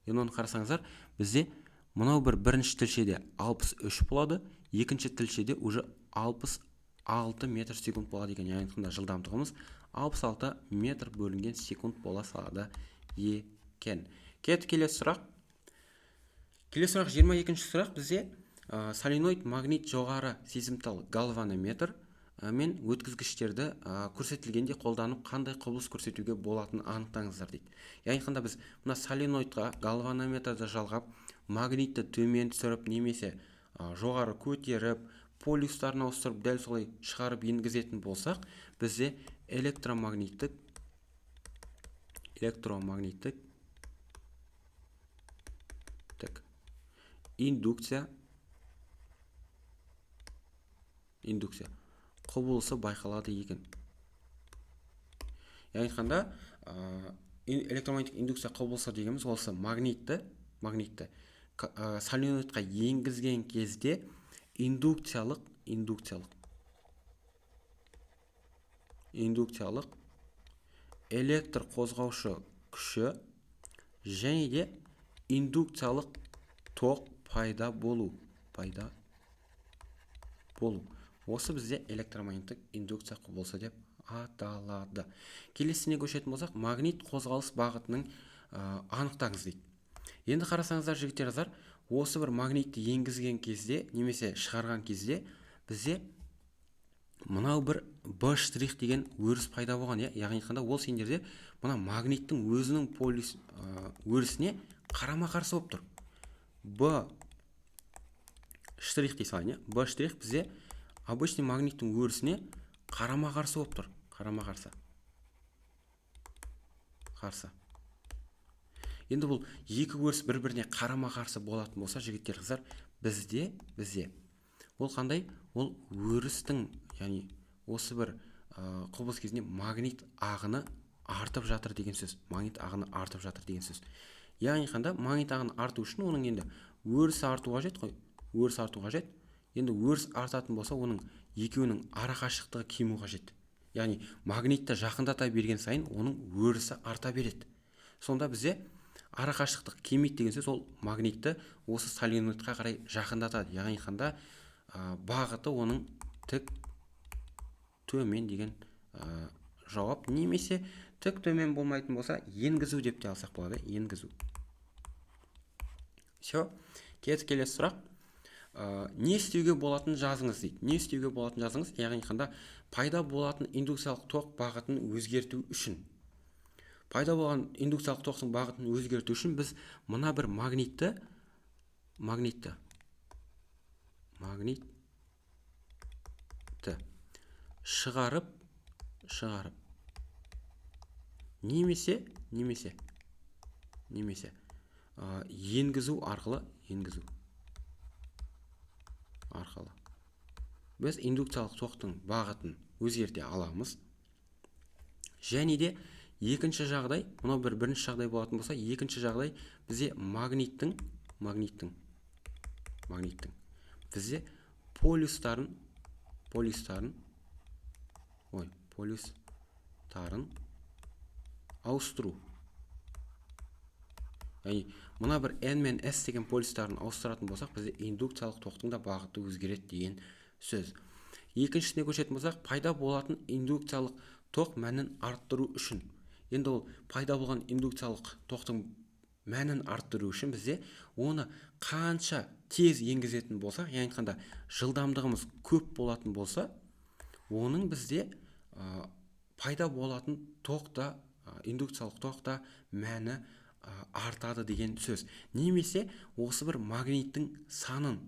Енді оны қарасаңыздар, бізде мынау бірінші тілшеде 63 болады, екінші тілшеде уже 66 метр секунд болады екен. Яғни жылдамдығымыз 66 метр бөлінген секунд бола салады екен. Келесі сұрақ. 22-ші сұрақ бізде соленоид, магнит, жоғары сезімтал галванометр мен өткізгіштерді көрсетілгенде қолданып қандай құбылыс көрсетуге болатынын анықтаңыздар дейді. Яғни қандай біз мына соленоидқа галванометрді жалғап, магнитті төмен түсіріп немесе жоғары көтеріп, полюстарын ауыстырып, дәл солай шығарып енгізетін болсақ, бізде электромагниттік индукция құбылысы байқалады екен. Яғни айтқанда, электромагниттік индукция құбылысы дегеніміз осы магнитті соленоидқа енгізген кезде индукциялық электр қозғаушы күші және де индукциялық тоқ пайда болу. Осы бізде электромагниттік индукция құбылысы деп аталады. Келесіне көшетін болсақ, магнит қозғалыс бағытының анықтаңыз дейді. Енді қарасаңыздар жігіттер, осы бір магнитті енгізген кезде немесе шығарған кезде бізде мынау бір B' деген өріс пайда болған. Яғни қандай ол сендерде мына магниттің өзінің полюс өрісіне қарама-қарсы болып тұр. B' дей салайын. B' бізде обычный магниттің өрісіне қарама-қарсы болып тұр. Қарсы. Енді бұл екі өріс бір-біріне қарама-қарсы болатын болса, жігіттер, қыздар, бізде ол қандай? Ол өрістің, яғни осы бір құбылыс кезінде магнит ағыны артып жатыр деген сөз. Яғни қандай? Магнит ағыны арту үшін оның енді өрісі арту қажет қой. Енді өріс артатын болса, оның екеуінің ара қашықтығы кему қажет. Яғни магнитті жақындата берген сайын оның өрісі арта береді. Сонда бізде ара қашықтық кемейді деген сөз, ол магнитті осы соленоидқа қарай жақындатады. Яғни қандай бағыты оның тік төмен деген жауап, немесе тік төмен болмайтын болса, енгізу деп те алсақ болады. Енгізу. Келесі сұрақ. Не істеуге болатын жазыңыз дейді. Яғни қандай пайда болатын индукциялық тоқ бағытын өзгерту үшін. Пайда болған индукциялық тоқтың бағытын өзгерту үшін біз мына бір магнитті шығарып немесе енгізу арқылы біз индукциялық тоқтың бағытын өзгерте аламыз. Және де екінші жағдай, мынау бірінші жағдай болатын болса, екінші жағдай бізде магниттің бізде полюстарын ауыстыру. Яғни мына бір N мен S деген полюстарын ауыстыратын болсақ, бізде индукциялық тоқтың да бағыты өзгереді деген сөз. Екіншісіне көшетін болсақ, пайда болатын индукциялық тоқ мәнін арттыру үшін. Енді ол пайда болған индукциялық тоқтың мәнін арттыру үшін бізде оны қанша тез енгізетін болсақ, яғни қандай жылдамдығымыз көп болатын болса, оның бізде пайда болатын тоқта, индукциялық тоқта мәні артады деген сөз. Немесе осы бір магниттің санын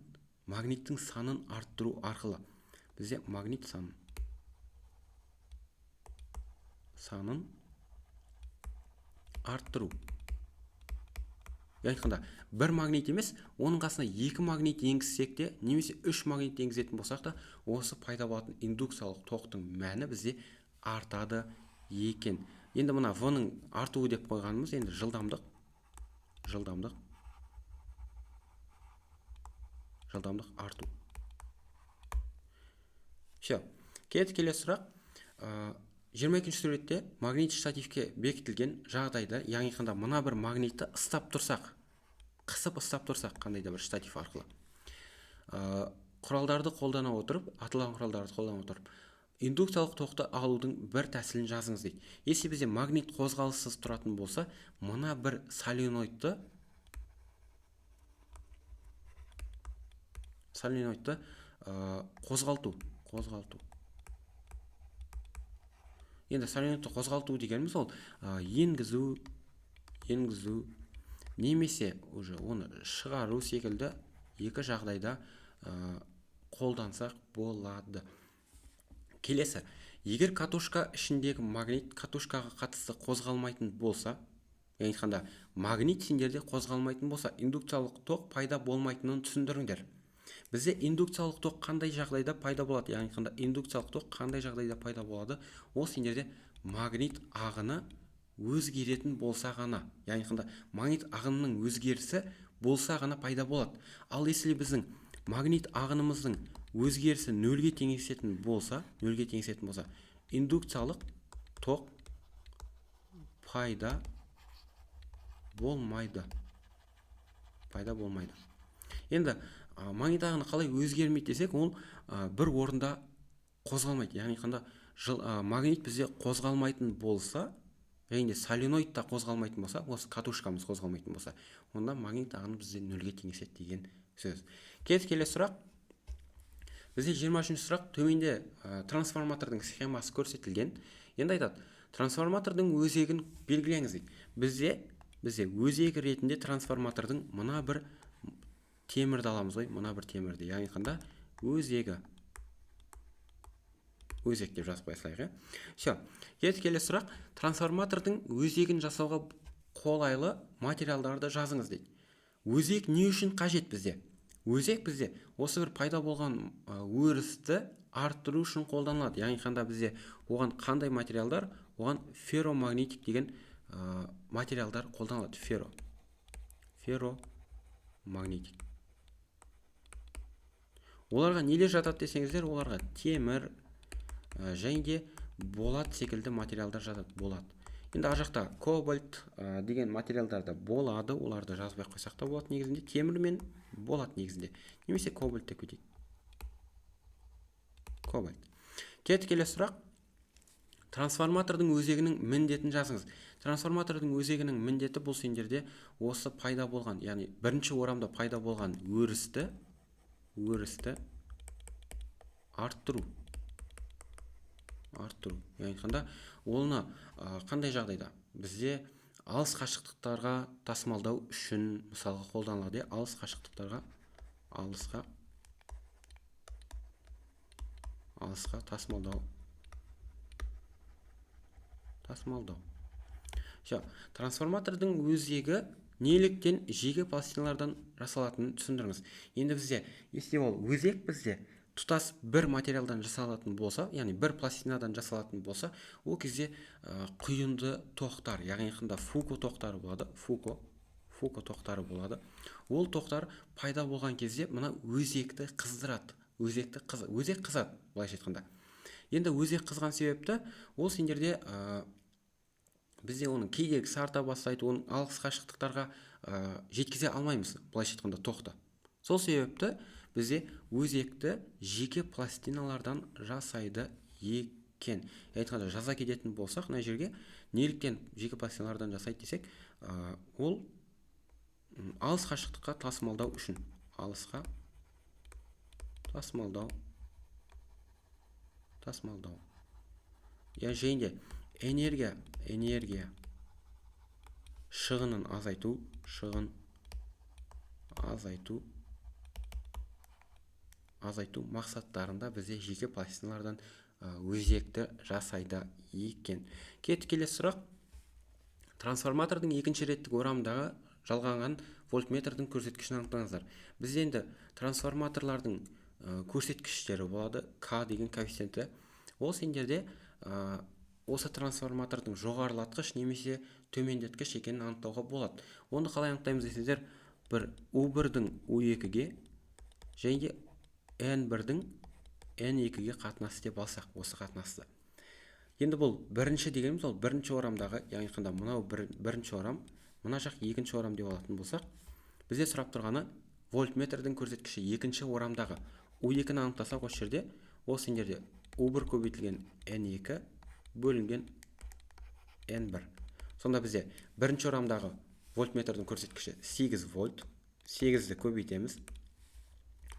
арттыру арқылы бізде магнит санын арттыру. Яғни қандай бір магнит емес, оның қасына екі магнит енгізсек те, немесе үш магнит енгізетін болсақ та, осы пайда болатын индукциялық тоқтың мәні бізде артады екен. Енді мына V-ның артуы деп қойғанымыз, енді жылдамдық арту. Келесі сұрақ. 22-ші суретте магнит штативке бекітілген жағдайда, яғни қандай мына бір магнитті қысып ұстап тұрсақ, қандай да бір штатив арқылы. Аталған құралдарды қолдана отырып, индукциялық тоқты алудың бір тәсілін жазыңыз дейді. Если бізде магнит қозғалыссыз тұратын болса, мына бір соленоидты қозғалту. Енді соленоидты қозғалту дегеніміз ол енгізу немесе уже оны шығару секілді екі жағдайда қолдансақ болады. Келесі, егер катушка ішіндегі магнит катушкаға қатысты қозғалмайтын болса, яғни айтқанда магнит сендерде қозғалмайтын болса, индукциялық тоқ пайда болмайтынын түсіндіріңдер. Бізде индукциялық тоқ қандай жағдайда пайда болады? Яғни айтқанда индукциялық тоқ қандай жағдайда пайда болады? Ол сендерде магнит ағыны өзгеретін болса ғана, яғни айтқанда магнит ағынының өзгерісі болса ғана пайда болады. Ал если біздің магнит ағынымыздың өзгерісі нөлге теңесетін болса, индукциялық тоқ пайда болмайды. Енді магнит ағыны қалай өзгермейді десек, ол бір орында қозғалмайды. Яғни қанда магнит бізде қозғалмайтын болса, яғни соленоид та қозғалмайтын болса, осы катушкамыз қозғалмайтын болса, онда магнит ағыны бізде нөлге теңеседі деген сөз. Келесі сұрақ. Бізде 23-ші сұрақ, төменде трансформатордың схемасы көрсетілген. Енді айтады, трансформатордың өзегін белгілеңіз дейді. Бізде өзегі ретінде трансформатордың мына бір темірді аламыз ғой, мына бір темірді. Яғни қанда өзек деп жазып қойсайық. Все. Келесі сұрақ, трансформатордың өзегін жасауға қолайлы материалдарды жазыңыз дейді. Өзек не үшін қажет бізде? Өзек бізде осы бір пайда болған өрісті арттыру үшін қолданылады. Яғни қанда бізде оған қандай материалдар? Оған ферромагнетик деген материалдар қолданылады. Ферромагнетик. Оларға нелер жатады десеңіздер, оларға темір және де болат секілді материалдар жатады. Болат. Енді ар жақта кобальт деген материалдарды болады, оларды жазбай қойсақ та болады негізінде. Темір мен болат негізінде. Немесе кобальт деп кетейік. Кобальт. Келесі сұрақ. Трансформатордың өзегінің міндетін жазыңыз. Трансформатордың өзегінің міндеті бұл сендерде осы пайда болған, яғни бірінші орамда пайда болған өрісті арттыру. Яғни қанда олны қандай жағдайда? Бізде алыс қашықтықтарға тасымалдау үшін мысалға қолданылады. Алыс қашықтықтарға тасымалдау. Трансформатордың өзегі неліктен жеке пластиналардан жасалатынын түсіндіріңіз. Енді бізде, если ол өзек бізде тұтас бір материалдан жасалатын болса, яғни бір пластинадан жасалатын болса, ол кезде құйынды тоқтар, яғни қында Фуко тоқтары болады. Фуко тоқтары болады. Ол тоқтар пайда болған кезде мына өзекті қыздырады. Өзек қызады, былайша айтқанда. Енді өзек қызған себепті ол сендерде бізде оның кедергісі арта бастайды, оның алыс қашықтықтарға жеткізе алмаймыз, былайша айтқанда тоқты. Сол себепті бізде өзекті жеке пластиналардан жасайды екен. Айтқанда жаза кететін болсақ, мына жерге неліктен жеке пластиналардан жасайды десек, ол алыс қашықтыққа тасымалдау үшін. Алысқа тасымалдау. Және де энергия шығынын азайту. Азайту мақсаттарында бізде жеке пластиналардан өзекті жасайды екен. Келесі сұрақ. Трансформатордың екінші реттік орамдағы жалғанған вольтметрдің көрсеткішін анықтаңыздар. Бізде енді трансформаторлардың көрсеткіштері болады. К деген коэффициенті. Ол сендерде осы трансформатордың жоғарылатқыш немесе төмендеткіш екенін анықтауға болады. Оны қалай анықтаймыз десеңіздер, бір U1-дің U2-ге және де N1-дің N2-ге қатынасы деп алсақ, осы қатынасты. Енді бұл бірінші дегеніміз, ол бірінші орамдағы, яғни қанда мынау бірінші орам, мына жақ екінші орам деп алатын болсақ, бізде сұрап тұрғаны вольтметрдің көрсеткіші екінші орамдағы U2-ні анықтасақ, осы жерде ол сендерде U1 көбейтілген N2 бөлінген N1. Сонда бізде бірінші орамдағы вольтметрдің көрсеткіші 8 вольт. 8-ді көбейтеміз.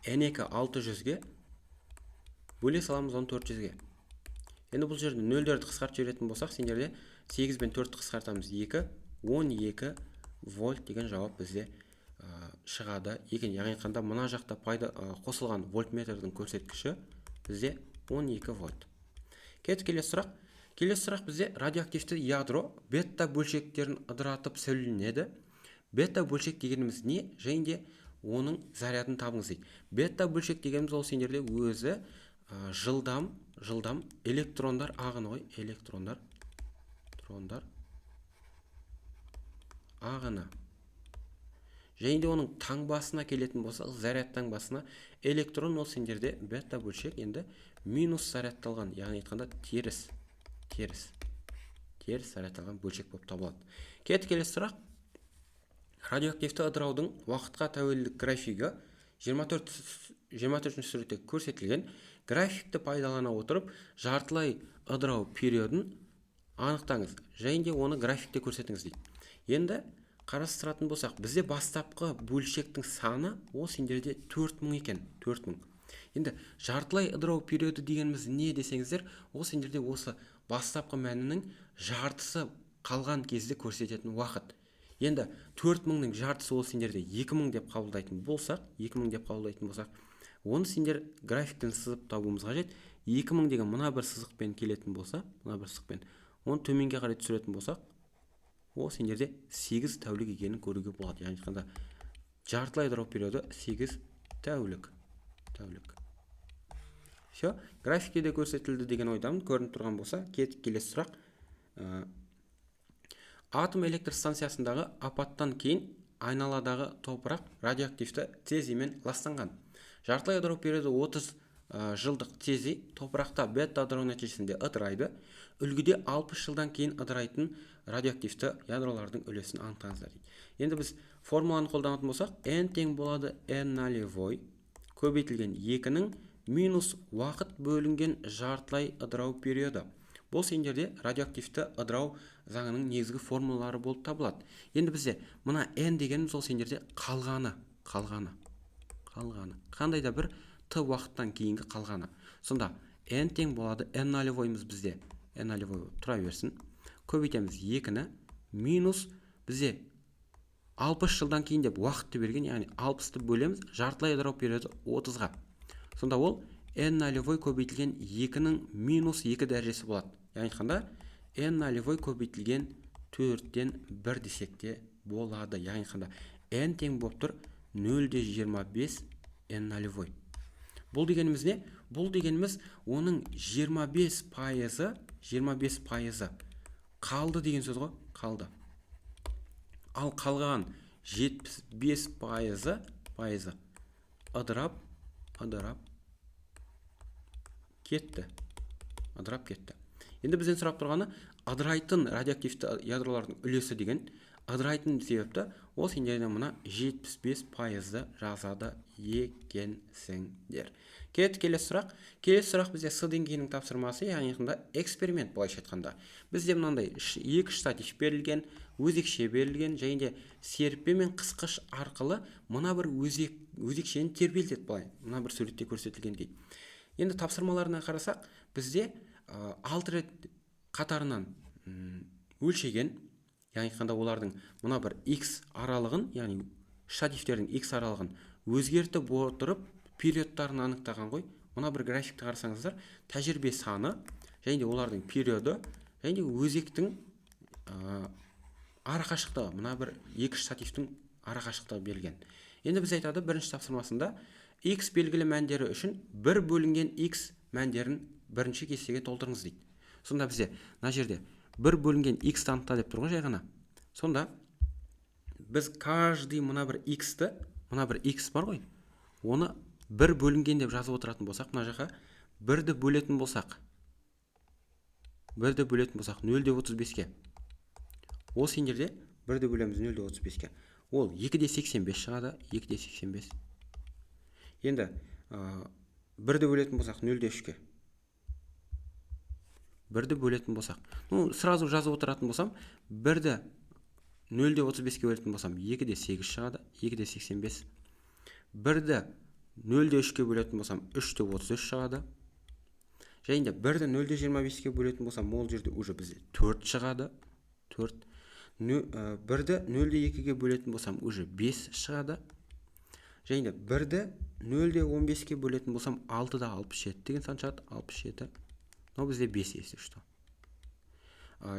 N2 600-ге бөле саламыз 1400-ге. Енді бұл жерде нөлдерді қысқартып жіберетін болсақ, сендерде 8 бен 4-ті қысқартамыз 2, 12 вольт деген жауап бізде шығады екен. Яғни қанда мына жақта қосылған вольтметрдің көрсеткіші бізде 12 вольт. Келесі сұрақ. Келесі сұрақ бізде радиоактивті ядро бета бөлшектерін ыдыратып сөйленеді. Бета бөлшек дегеніміз не? Және де оның зарядын табыңыз дейді. Бета бөлшек дегеніміз ол сендерде өзі жылдам электрондар ағыны ғой. Электрондар ағыны. Және де оның таңбасына келетін болсақ, заряд таңбасына, электрон ол сендерде бета бөлшек енді минус зарядталған, яғни айтқанда теріс зарядталған бөлшек болып табылады. Келесі сұрақ. Радиоактивті ыдыраудың уақытқа тәуелділік графигі 24 суретте көрсетілген. Графикті пайдалана отырып, жартылай ыдырау периодын анықтаңыз. Және де оны графикте көрсетіңіз дейді. Енді қарастыратын болсақ, бізде бастапқы бөлшектің саны ол сендерде 4000 екен. 4000. Енді жартылай ыдырау периоды дегеніміз не десеңіздер, ол сендерде осы бастапқы мәнінің жартысы қалған кезде көрсететін уақыт. Енді 4000-ның жартысы ол сендерде 2000 деп қабылдайтын болсақ, оны сендер графиктен сызып табуымыз қажет. 2000 деген мына бір сызықпен келетін болса, оны төменге қарай түсіретін болсақ, ол сендерде 8 тәулік екенін көруге болады. Яғни айтқанда жартылай ыдырау периоды 8 тәулік. Все, графикте де көрсетілді деген ойдамын. Көрініп тұрған болса, келесі сұрақ. Атом электр станциясындағы апаттан кейін айналадағы топырақ радиоактивті цезиймен ластанған. Жартылай ыдырау периоды 30 жылдық цезий топырақта бета ыдырау нәтижесінде ыдырайды. Үлгіде 60 жылдан кейін ыдырайтын радиоактивті ядролардың үлесін анықтаңыздар дейді. Енді біз формуланы қолданатын болсақ, n тең болады n0 көбейтілген 2-ның минус уақыт бөлінген жартылай ыдырау периоды. Бұл сендерде радиоактивті ыдырау заңының негізгі формулалары болып табылады. Енді бізде мына n дегеніміз ол сендерде қалғаны. Қандай да бір т уақыттан кейінгі қалғаны. Сонда n тең болады n0-ымыз бізде. n0 тұра берсін. Көбейтеміз 2-ні минус бізде 60 жылдан кейін деп уақытты берген, яғни 60-ты бөлеміз, жартылай ыдырау периоды 30-ға. Сонда ол n0 көбейтілген 2-ның минус 2 дәрежесі болады. Яғни айтқанда n0 көбейтілген 4-тен 1 десек те болады. Яғни айтқанда n тең болып тұр 0,25 n0. Бұл дегеніміз не? Бұл дегеніміз оның 25% қалды деген сөз ғой, қалды. Ал қалған 75% ыдырап кетті. Енді бізден сұрап тұрғаны ыдырайтын радиоактивті ядролардың үлесі деген. Ыдырайтын себепті ол сендерден мына 75% жазады екенсіңдер. Келесі сұрақ бізде С деңгейінің тапсырмасы, яғни эксперимент былайша айтқанда. Бізде мынандай 2 штатив берілген, өзекше берілген, және де серіппе мен қысқыш арқылы мына бір өзекшені тербелтеді былай. Мына бір суретте көрсетілген дейді. Енді тапсырмаларына қарасақ, бізде 6 рет қатарынан өлшеген, яғни айтқанда олардың мына бір x аралығын, яғни штативтердің x аралығын өзгертіп отырып периодтарын анықтаған ғой. Мына бір графикті қарасаңыздар, тәжірибе саны, және де олардың периоды, және де өзектің арақашықтығы, мына бір 2 штативтің арақашықтығы берілген. Енді біз айтады, бірінші тапсырмасында x белгілі мәндері үшін 1 бөлінген x мәндерін бірінші кестеге толтырыңыз дейді. Сонда бізде мына жерде 1 бөлінген x танытта деп тұр ғой жай ғана. Сонда біз каждый мына бір x-ті, мына бір x бар ғой, оны 1 бөлінген деп жазып отыратын болсақ, мына жаққа 1-ді бөлетін болсақ 0,35-ке. Ол сендерде 1-ді бөлеміз 0,35-ке. Ол 2,85 шығады, 2,85. Енді 1-ді бөлетін болсақ 0,3-ке. 1-ді бөлетін болсақ, сразу жазып отыратын болсам, 1-ді 0-де 35-ке бөлетін болсам, 2-де 8 шығады, 2-де 85. 1-ді 0-де 3-ке бөлетін болсам, 3-де 33 шығады. Және де 1-ді 0-де 25-ке бөлетін болсам, ол жерде уже бізде 4 шығады. 4. 1-ді 0-де 2-ге бөлетін болсам, уже 5 шығады. Және де 1-ді 0-де 15-ке бөлетін болсам, 6-да 67 деген сан шығады. 67. Но бізде 5 есе үшті.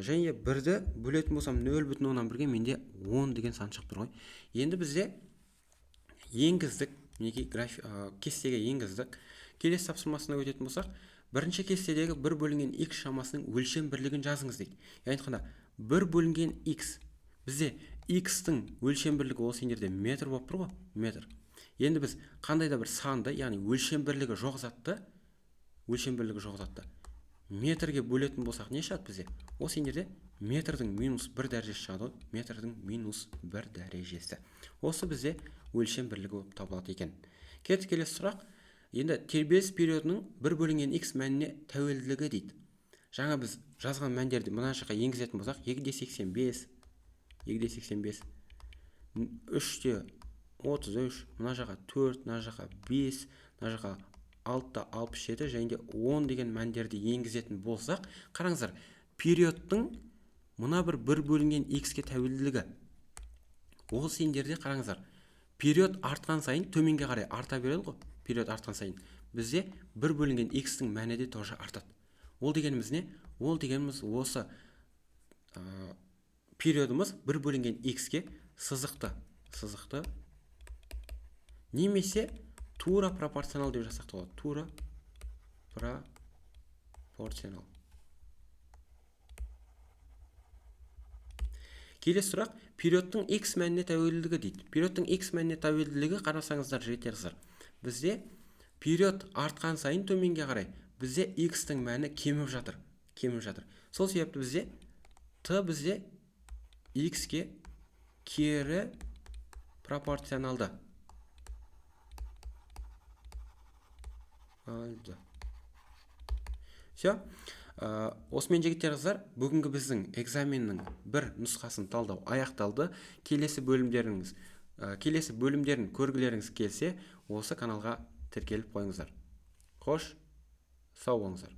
Және 1-ді бөлетін болсам 0,1-ге менде 10 деген сан шығып тұр ғой. Енді бізде енгіздік, кестеге енгіздік. Келесі тапсырмасына өтетін болсақ, бірінші кестедегі 1 бөлінген x шамасының өлшем бірлігін жазыңыз дейді. Яғни айтқанда 1 бөлінген x. Бізде x-тің өлшем бірлігі ол сендерде метр болып тұр ғой, метр. Енді біз қандай да бір санды, яғни өлшем бірлігі жоқ затты, метрге бөлетін болсақ не шығады бізде? Ол сендерде метрдің -1 дәрежесі шығады ғой, метрдің -1 дәрежесі. Осы бізде өлшем бірлігі болып табылады екен. Келесі сұрақ. Енді тербеліс периодының 1 бөлінген x мәніне тәуелділігі дейді. Жаңа біз жазған мәндерді мына жаққа енгізетін болсақ, 2-де 85, 2-де 85, 3-де 33, мына жаққа 4, мына жаққа 5, мына жаққа 6-да 67 және де 10 деген мәндерді енгізетін болсақ, қараңыздар, периодтың мына бір бөлінген x-ке тәуелділігі. Ол сендерде қараңыздар, период артқан сайын төменге қарай арта береді ғой. Период артқан сайын бізде 1 бөлінген x-тің мәні де тоже артады. Ол дегеніміз не? Ол дегеніміз осы периодымыз 1 бөлінген x-ке сызықты немесе тура пропорционал деп жасақты болады. Тура пропорционал. Келесі сұрақ, периодтың x мәніне тәуелділігі дейді. Периодтың x мәніне тәуелділігі қарасаңыздар жетерсіздер. Бізде период артқан сайын төменге қарай бізде x-тің мәні кеміп жатыр. Сол себепті бізде bizde x'ке кері пропорционалды. Все. Осымен жігіттер қыздар, бүгінгі біздің экзаменнің бір нұсқасын талдау аяқталды. Келесі бөлімдерін көргілеріңіз келсе, осы каналға тіркеліп қойыңыздар. Қош, сау болыңыздар.